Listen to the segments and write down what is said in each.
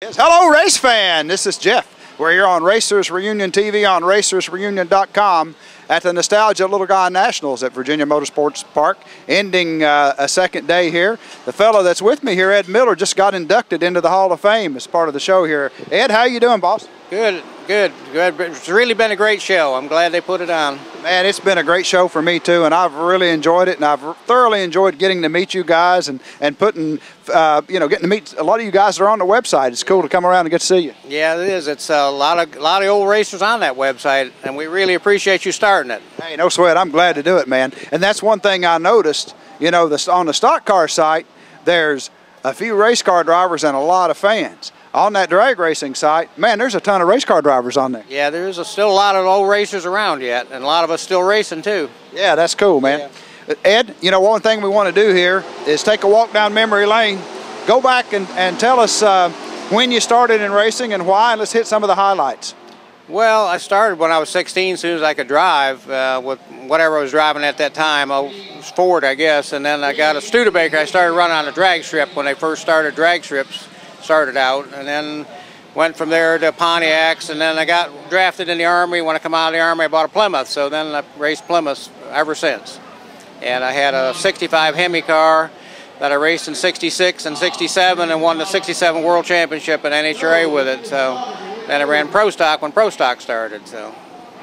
Yes, hello, race fan. This is Jeff. We're here on Racers Reunion TV on racersreunion.com at the Nostalgia Little Guy Nationals at Virginia Motorsports Park, ending a second day here. The fellow that's with me here, Ed Miller, just got inducted into the Hall of Fame as part of the show here. Ed, how you doing, boss? Good. It's really been a great show. I'm glad they put it on. Man, it's been a great show for me too, and I've really enjoyed it, and I've thoroughly enjoyed getting to meet you guys and putting, getting to meet a lot of you guys that are on the website. It's cool to come around and get to see you. Yeah, it is. It's a lot of old racers on that website, and we really appreciate you starting it. Hey, no sweat. I'm glad to do it, man. And that's one thing I noticed. You know, on the stock car site, there's a few race car drivers and a lot of fans. On that drag racing site, man, there's a ton of race car drivers on there. Yeah, there's still a lot of old racers around yet, and a lot of us still racing too. Yeah, that's cool, man. Yeah. Ed, you know, one thing we want to do here is take a walk down memory lane. Go back and tell us when you started in racing and why. Let's hit some of the highlights. Well, I started when I was 16, as soon as I could drive, with whatever I was driving at that time. I was Ford, I guess, and then I got a Studebaker. I started running on a drag strip when they first started drag strips. Started out, and then went from there to Pontiacs, and then I got drafted in the Army. When I come out of the Army, I bought a Plymouth, so then I raced Plymouth ever since. And I had a 65 Hemi car that I raced in 66 and 67 and won the 67 World Championship in NHRA with it. So then I ran Pro Stock when Pro Stock started. So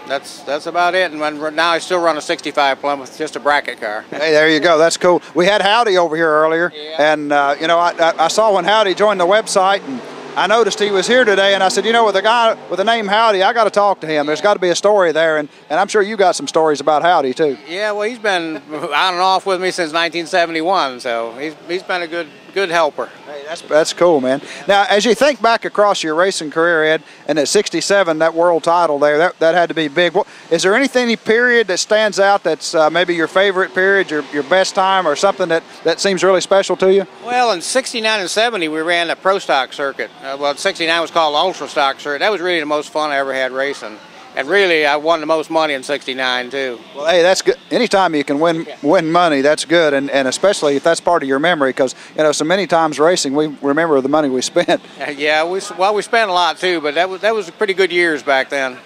that's about it. And now I still run a 65 Plymouth, just a bracket car. Hey, there you go. That's cool. We had Howdy over here earlier, yeah. And you know, I saw when Howdy joined the website, and I noticed he was here today, and I said, you know, with a guy with the name Howdy, I got to talk to him. There's got to be a story there, and I'm sure you got some stories about Howdy too. Yeah, well, he's been on and off with me since 1971, so he's been a good helper. Hey, that's cool, man. Now, as you think back across your racing career, Ed, and at 67, that world title there, that had to be big. Is there any period that stands out that's maybe your favorite period, your best time, or something that seems really special to you? Well, in 69 and 70, we ran the Pro Stock circuit. Well, 69 was called the Ultra Stock circuit. That was really the most fun I ever had racing. And really, I won the most money in 69, too. Well, hey, that's good. Anytime you can win money, that's good, and especially if that's part of your memory, because, you know, so many times racing, we remember the money we spent. Yeah, we spent a lot, too, but that was pretty good years back then.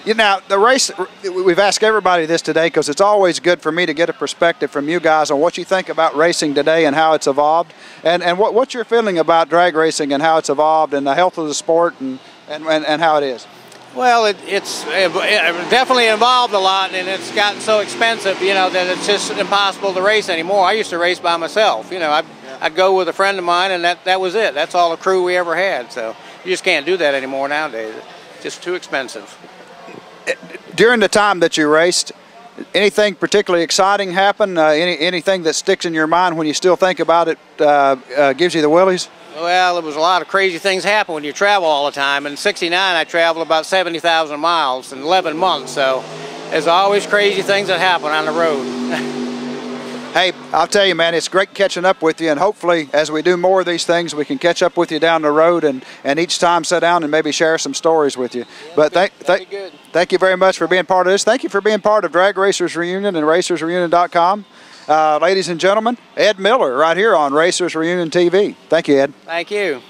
You know, the race, we've asked everybody this today because it's always good for me to get a perspective from you guys on what you think about racing today and how it's evolved, and what's your feeling about drag racing and how it's evolved and the health of the sport and how it is. Well, it's definitely evolved a lot, and it's gotten so expensive, you know, that it's just impossible to race anymore. I used to race by myself, you know. I'd go with a friend of mine, and that was it. That's all the crew we ever had. So you just can't do that anymore nowadays. It's just too expensive. During the time that you raced, anything particularly exciting happen? Anything that sticks in your mind when you still think about it gives you the willies? Well, there was a lot of crazy things happen when you travel all the time. In 69, I traveled about 70,000 miles in 11 months, so there's always crazy things that happen on the road. Hey, I'll tell you, man, it's great catching up with you, and hopefully as we do more of these things, we can catch up with you down the road and each time sit down and maybe share some stories with you. Yeah, but thank you very much for being part of this. Thank you for being part of Drag Racers Reunion and racersreunion.com. Ladies and gentlemen, Ed Miller right here on Racers Reunion TV. Thank you, Ed. Thank you.